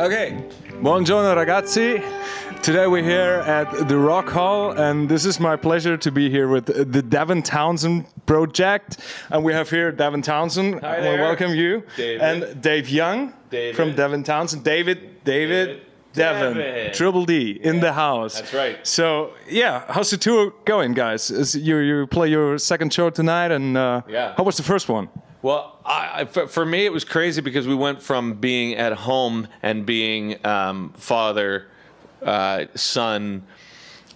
Okay, buongiorno ragazzi. Today we're here at the Rockhal, and this is my pleasure to be here with the Devin Townsend project. And we have here Devin Townsend. Hi I there. want to welcome you. David. And Dave Young from Devin Townsend. David, Devin, Triple D in the house. That's right. So yeah, how's the tour going, guys? You play your second show tonight, and Yeah. how was the first one? Well, for me, it was crazy because we went from being at home and being father, son,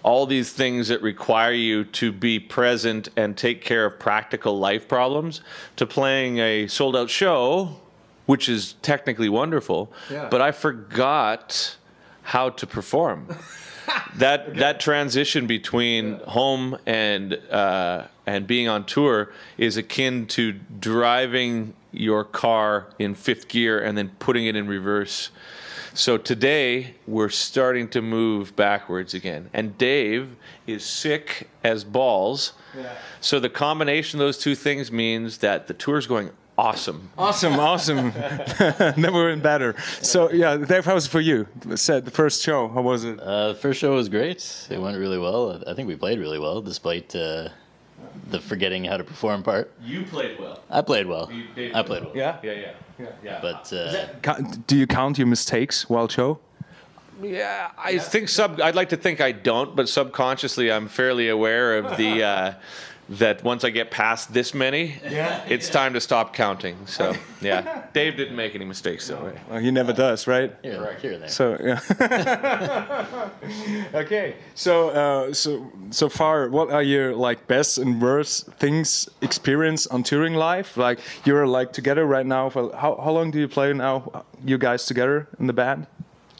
all these things that require you to be present and take care of practical life problems, to playing a sold-out show, which is technically wonderful, but I forgot how to perform. That transition between home and being on tour is akin to driving your car in fifth gear and then putting it in reverse. So today we're starting to move backwards again, and Dave is sick as balls. Yeah. So the combination of those two things means that the tour's going awesome. Awesome. Never been better. So yeah, Dave, how was it for you? Said the first show, how was it? The first show was great. It went really well. I think we played really well, despite the forgetting how to perform part. You played well. I played well. I played well. Yeah? Yeah. But Do you count your mistakes while show? Yeah, I think I'd like to think I don't, but subconsciously I'm fairly aware of the that once I get past this many, it's time to stop counting. So yeah, Dave didn't make any mistakes that way. Well, he never does, right? here and there. So yeah. Okay. So far, what are your like best and worst things experience on touring life? Like you're like together right now. For how long do you play now? You guys together in the band?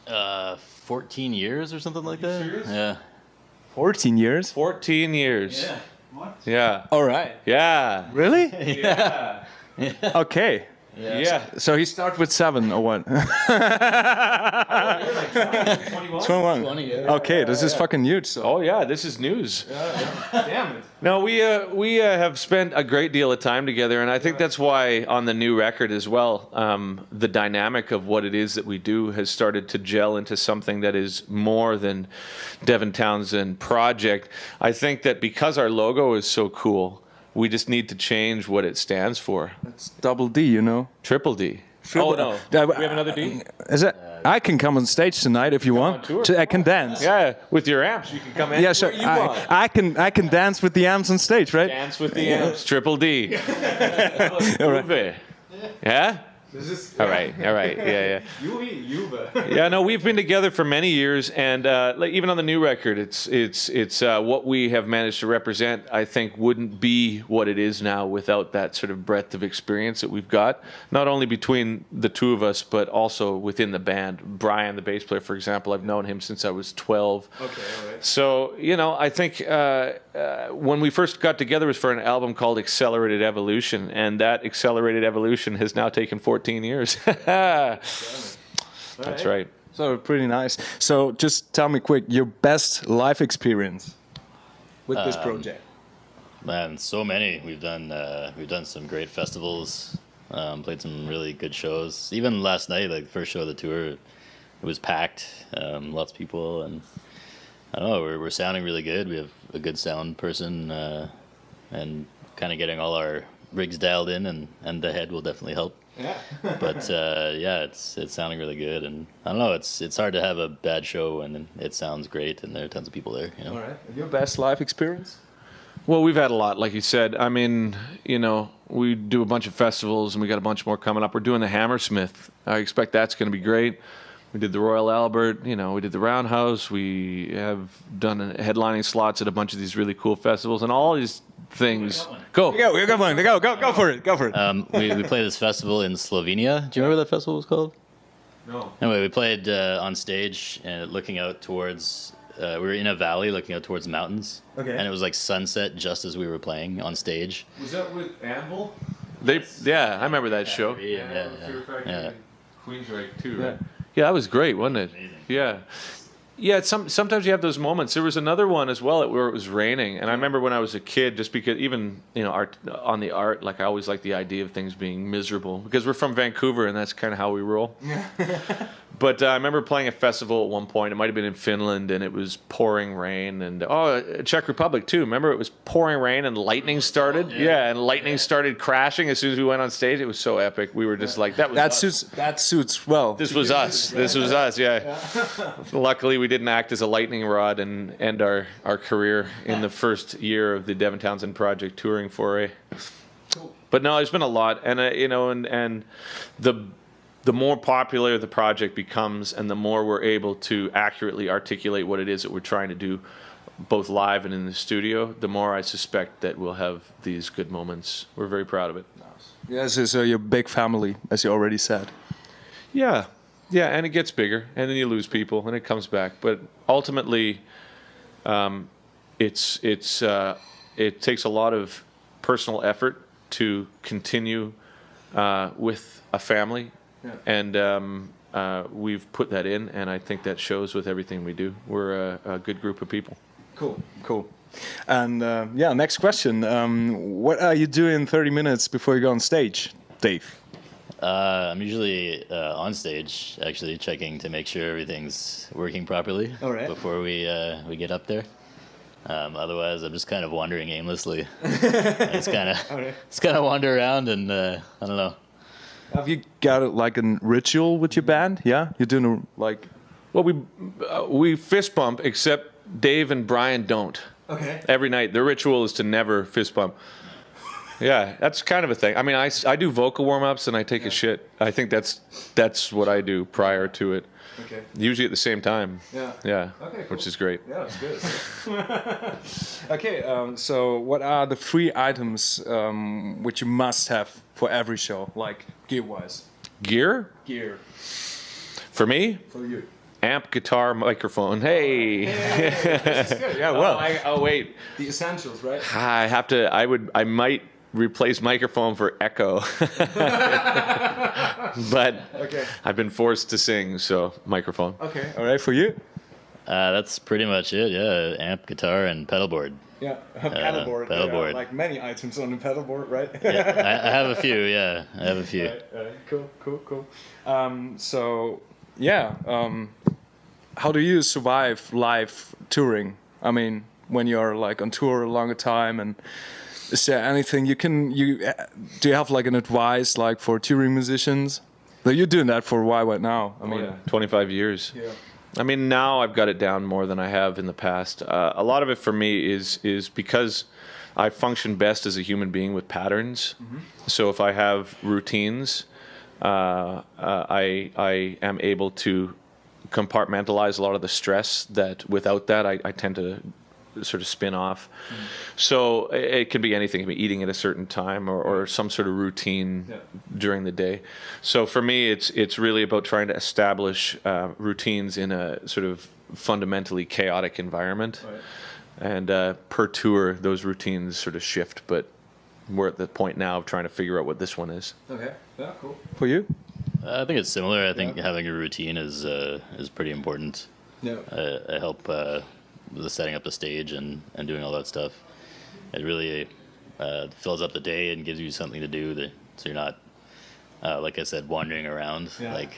14 years or something like that. serious? Yeah. 14 years. 14 years. Yeah. What? Yeah. All right. Yeah. Really? Yeah. Okay. Yeah. So he started with 7 or what? 21. 20, yeah. Okay, this is fucking huge. So. Oh yeah, this is news. Damn it. No, we have spent a great deal of time together, and I think that's why on the new record as well, the dynamic of what it is that we do has started to gel into something that is more than Devin Townsend project. I think that because our logo is so cool, we just need to change what it stands for. It's double D, you know. Triple D. Oh no, we have another D? Is it? I can come on stage tonight if you want. I can dance. Yeah, with your amps, you can come in. Yeah, sure. I can dance with the amps on stage, right? Dance with the amps. Triple D. All right. Yeah? All right. Yeah. Yeah, no, we've been together for many years, and like, even on the new record, it's what we have managed to represent, I think, wouldn't be what it is now without that sort of breadth of experience that we've got, not only between the two of us, but also within the band. Brian, the bass player, for example, I've known him since I was 12. Okay, all right. So, I think when we first got together it was for an album called Accelerated Evolution, and that Accelerated Evolution has now taken 14 years. That's right. So pretty nice. So just tell me quick, your best live experience with this project. Man, so many. We've done some great festivals. Played some really good shows. Even last night, like the first show of the tour, it was packed. Lots of people, and I don't know. We're sounding really good. We have a good sound person, and kind of getting all our rigs dialed in, and the head will definitely help. Yeah. But yeah, it's sounding really good, and I don't know. It's hard to have a bad show and it sounds great, and there are tons of people there. All right. Your best live experience? Well, we've had a lot, like you said. I mean, we do a bunch of festivals, and we got a bunch more coming up. We're doing the Hammersmith. I expect that's going to be great. We did the Royal Albert. We did the Roundhouse. We have done headlining slots at a bunch of these really cool festivals, and all these things. Go for it. We played this festival in Slovenia. Do you remember what that festival was called? No. Anyway, we played on stage and looking out towards. We were in a valley looking out towards mountains. Okay. And it was like sunset just as we were playing on stage. Was that with Anvil? Yeah, I remember that show. Yeah. Queensrÿche too, right? Yeah, that was great, wasn't it? Amazing. Yeah. Yeah, sometimes you have those moments. There was another one as well where it was raining, and I remember when I was a kid, just because even art, like I always like the idea of things being miserable because we're from Vancouver and that's kind of how we roll. But I remember playing a festival at one point. It might have been in Finland, and it was pouring rain. And Czech Republic too. Remember, it was pouring rain, and lightning started. Yeah, and lightning started crashing as soon as we went on stage. It was so epic. We were just like, that suits well. This was us. This was us. Yeah. Luckily, we didn't act as a lightning rod and end our career in the first year of the Devin Townsend project touring foray. But no, there's been a lot, and and the more popular the project becomes, and the more we're able to accurately articulate what it is that we're trying to do, both live and in the studio, the more I suspect that we'll have these good moments. We're very proud of it. Yes, so you're a big family, as you already said. Yeah, and it gets bigger, and then you lose people, and it comes back. But ultimately, it takes a lot of personal effort to continue with a family. Yeah. And we've put that in, and I think that shows with everything we do. We're a good group of people. Cool. And next question. What are you doing 30 minutes before you go on stage, Dave? I'm usually on stage, actually checking to make sure everything's working properly before we get up there. Otherwise, I'm just kind of wandering aimlessly. It's kind of wander around, and I don't know. Have you got like a ritual with your band? Yeah, you're doing Well, we fist bump, except Dave and Brian don't. Okay. Every night, their ritual is to never fist bump. Yeah, that's kind of a thing. I mean, I do vocal warm ups and I take a shit. I think that's what I do prior to it. Okay. Usually at the same time. Yeah. Yeah. Okay, cool. Which is great. Yeah, that's good. Okay, so what are the 3 items which you must have for every show, like gear-wise? Gear? Gear. For me? For you. Amp, guitar, microphone. Hey. This is good. Yeah, well. Oh, wait. The essentials, right? I might replace microphone for echo. But I've been forced to sing, so microphone. Okay. All right, for you? That's pretty much it. Yeah, amp, guitar, and pedal board. Yeah, pedalboard. Pedal board. Like many items on the pedalboard, right? Yeah, I have a few. Yeah, I have a few. Right. Cool. How do you survive live touring? I mean, when you're like on tour a longer time, and is there anything do you have like an advice like for touring musicians? But you're doing that for a while right now. I mean, 25 years. Yeah. I mean, now I've got it down more than I have in the past. A lot of it for me is because I function best as a human being with patterns. Mm-hmm. So if I have routines, I am able to compartmentalize a lot of the stress that without that I tend to sort of spin off. Mm. So it can be anything. It can be eating at a certain time or some sort of routine during the day. So for me, it's really about trying to establish routines in a sort of fundamentally chaotic environment. Right. And per tour, those routines sort of shift, but we're at the point now of trying to figure out what this one is. Okay. Yeah, cool. For you? I think it's similar. I think having a routine is pretty important. Yeah. I help the setting up the stage and doing all that stuff. It really fills up the day and gives you something to do so you're not, like I said, wandering around. Yeah. Like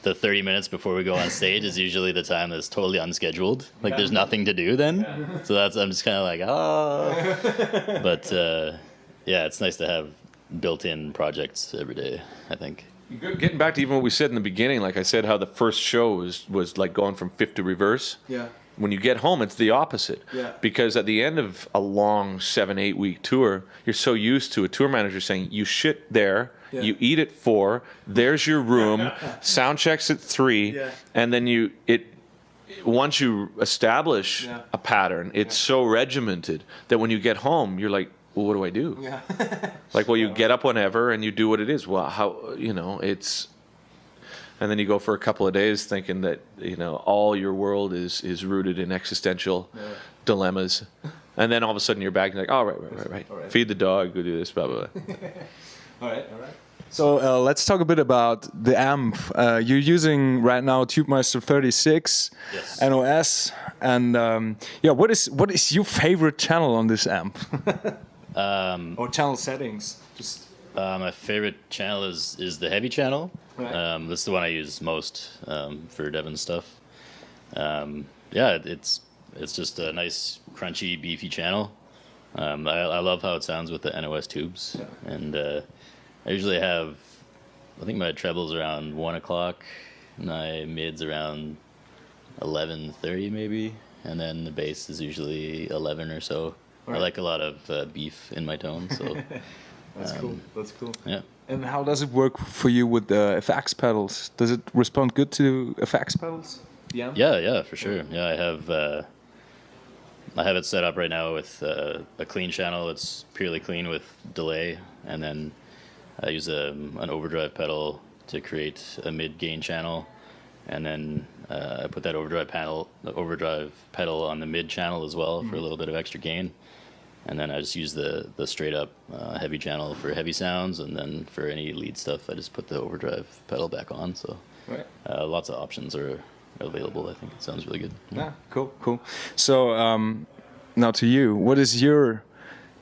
the 30 minutes before we go on stage is usually the time that's totally unscheduled. Like there's nothing to do then. Yeah. So I'm just kind of like, But it's nice to have built-in projects every day, I think. Getting back to even what we said in the beginning, like I said, how the first show was like going from fifth to reverse. Yeah. When you get home, it's the opposite. Yeah. Because at the end of a long 7-8 week tour, you're so used to a tour manager saying, you shit there, you eat at 4, there's your room, sound checks at 3, and then once you establish a pattern, it's so regimented that when you get home, you're like, well, what do I do? Yeah. Like, well, you get up whenever and you do what it is. Well, it's... And then you go for a couple of days thinking that, all your world is rooted in existential dilemmas. And then all of a sudden you're back and you're like, oh, right. All right. Feed the dog, go do this, blah, blah, blah. All right. So let's talk a bit about the amp. You're using right now TubeMeister 36 NOS. And what is your favorite channel on this amp? Or channel settings? My favorite channel is the heavy channel. Right. This is the one I use most for Devin stuff. Yeah, it's just a nice, crunchy, beefy channel. I love how it sounds with the NOS tubes, and I usually have, I think my treble's around 1 o'clock, my mid's around 11:30 maybe, and then the bass is usually 11 or so. Right. I like a lot of beef in my tone, so That's cool. That's cool. yeah. And how does it work for you with the FX pedals? Does it respond good to FX pedals? Yeah. Yeah, for sure. Yeah, I have it set up right now with a clean channel. It's purely clean with delay, and then I use an overdrive pedal to create a mid gain channel, and then I put that overdrive pedal on the mid channel as well for a little bit of extra gain, and then I just use the straight up heavy channel for heavy sounds, and then for any lead stuff I just put the overdrive pedal back on. So Right. lots of options are available. I think it sounds really good. Yeah. Cool. So now to you, what is your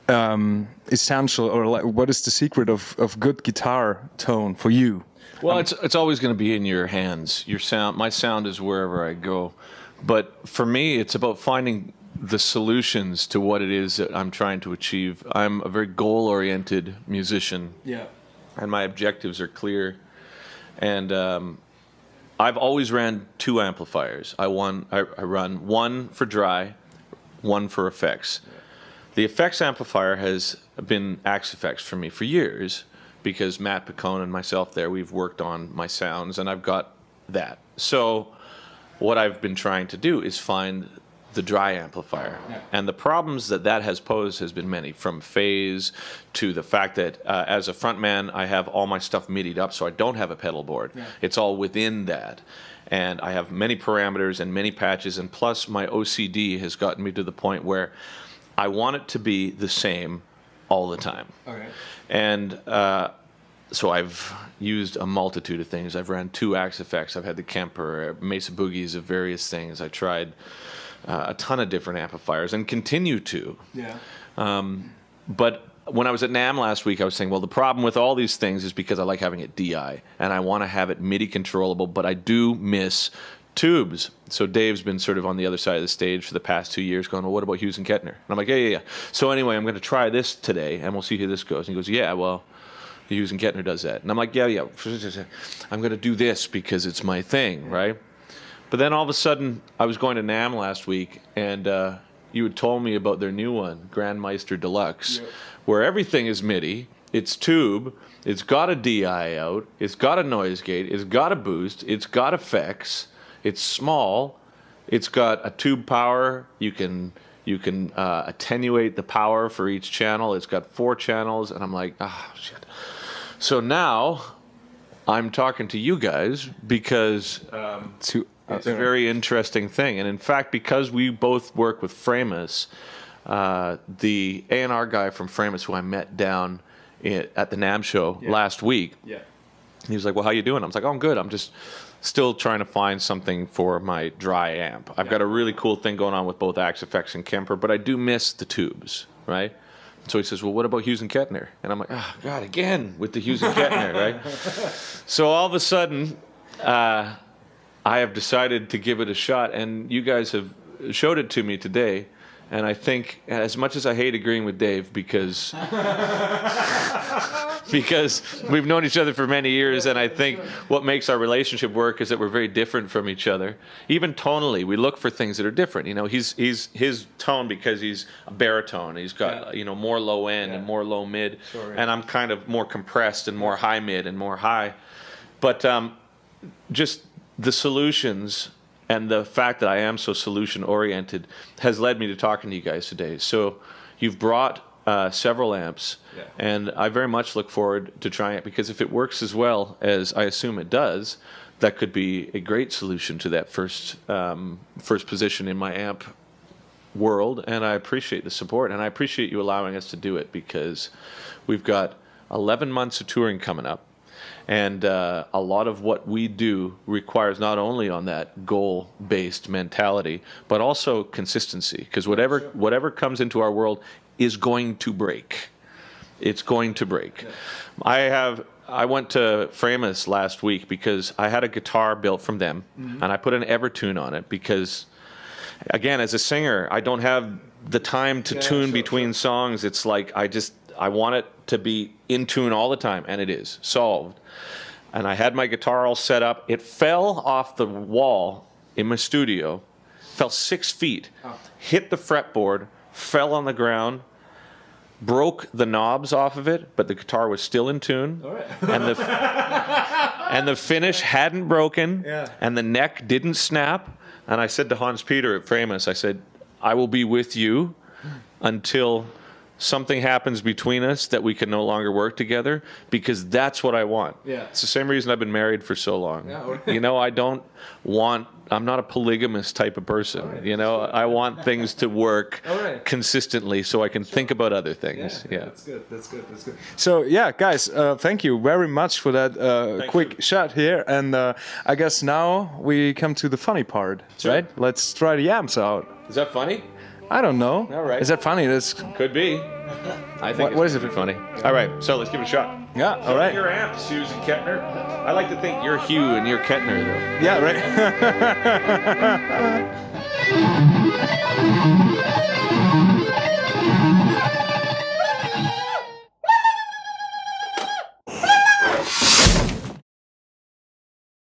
essential, or like, what is the secret of good guitar tone for you? Well, it's always going to be in your hands. Your sound, my sound is wherever I go. But for me, it's about finding the solutions to what it is that I'm trying to achieve. I'm a very goal-oriented musician. Yeah. And my objectives are clear. And I've always ran 2 amplifiers. I run one for dry, one for effects. The effects amplifier has been Axe Effects for me for years, because Matt Picone and myself there, we've worked on my sounds, and I've got that. So what I've been trying to do is find the dry amplifier. Yeah. And the problems that has posed has been many, from phase to the fact that as a frontman, I have all my stuff midied up, so I don't have a pedal board. Yeah. It's all within that. And I have many parameters and many patches, and plus my OCD has gotten me to the point where I want it to be the same all the time. Okay. And so I've used a multitude of things. I've ran 2 Axe Effects. I've had the Kemper, Mesa Boogies of various things. I tried a ton of different amplifiers and continue to. Yeah. But when I was at NAMM last week, I was saying, well, the problem with all these things is because I like having it DI, and I want to have it MIDI controllable, but I do miss tubes. So Dave's been sort of on the other side of the stage for the past 2 years going, well, what about Hughes and Kettner? And I'm like, yeah. So anyway, I'm going to try this today, and we'll see how this goes. And he goes, yeah, well, Hughes and Kettner does that. And I'm like, yeah. I'm going to do this because it's my thing, right? But then all of a sudden, I was going to NAMM last week, and you had told me about their new one, GrandMeister Deluxe, where everything is MIDI, it's tube, it's got a DI out, it's got a noise gate, it's got a boost, it's got effects, it's small, it's got a tube power, you can attenuate the power for each channel, it's got 4 channels, and I'm like, shit. So now I'm talking to you guys because it's a very interesting thing. And in fact, because we both work with Framus, the A&R guy from Framus, who I met down at the NAMM show last week, he was like, well, how you doing? I was like, oh, I'm good. I'm just still trying to find something for my dry amp. I've got a really cool thing going on with both Axe Effects and Kemper, but I do miss the tubes, right? So he says, well, what about Hughes and Kettner? And I'm like, oh, God, again with the Hughes and Kettner, right? So all of a sudden, I have decided to give it a shot, and you guys have showed it to me today. And I think, as much as I hate agreeing with Dave, because we've known each other for many years, and I think what makes our relationship work is that we're very different from each other. Even tonally, we look for things that are different. You know, he's his tone, because he's a baritone. He's got more low end and more low mid, and I'm kind of more compressed and more high mid and more high. But just the solutions. And the fact that I am so solution-oriented has led me to talking to you guys today. So you've brought several amps, and I very much look forward to trying it, because if it works as well as I assume it does, that could be a great solution to that first position in my amp world. And I appreciate the support, and I appreciate you allowing us to do it, because we've got 11 months of touring coming up. And a lot of what we do requires not only on that goal-based mentality, but also consistency. Because whatever comes into our world is going to break. it's going to break. I went to Framus last week because I had a guitar built from them, and I put an Evertune on it because, again, as a singer, I don't have the time to tune between songs. It's like I want it to be in tune all the time, and it is solved. And I had my guitar all set up. It fell off the wall in my studio, fell 6 feet, hit the fretboard, fell on the ground, broke the knobs off of it, but the guitar was still in tune. All right. And the finish hadn't broken, and the neck didn't snap. And I said to Hans Peter at Framus, I said, I will be with you until something happens between us that we can no longer work together, because that's what I want. Yeah. It's the same reason I've been married for so long. Yeah, right. You know, I'm not a polygamous type of person. Right. You know, I want things to work consistently so I can think about other things. Yeah. That's good. So, yeah, guys, thank you very much for that quick chat here. And I guess now we come to the funny part, right? Let's try the amps out. Is that funny? I don't know. All right. Is that funny? Could be. I think what is it? Funny. All right, so let's give it a shot. Yeah, all right. Your amps, Hughes and Kettner. I like to think you're Hugh and you're Kettner, though. Yeah, right.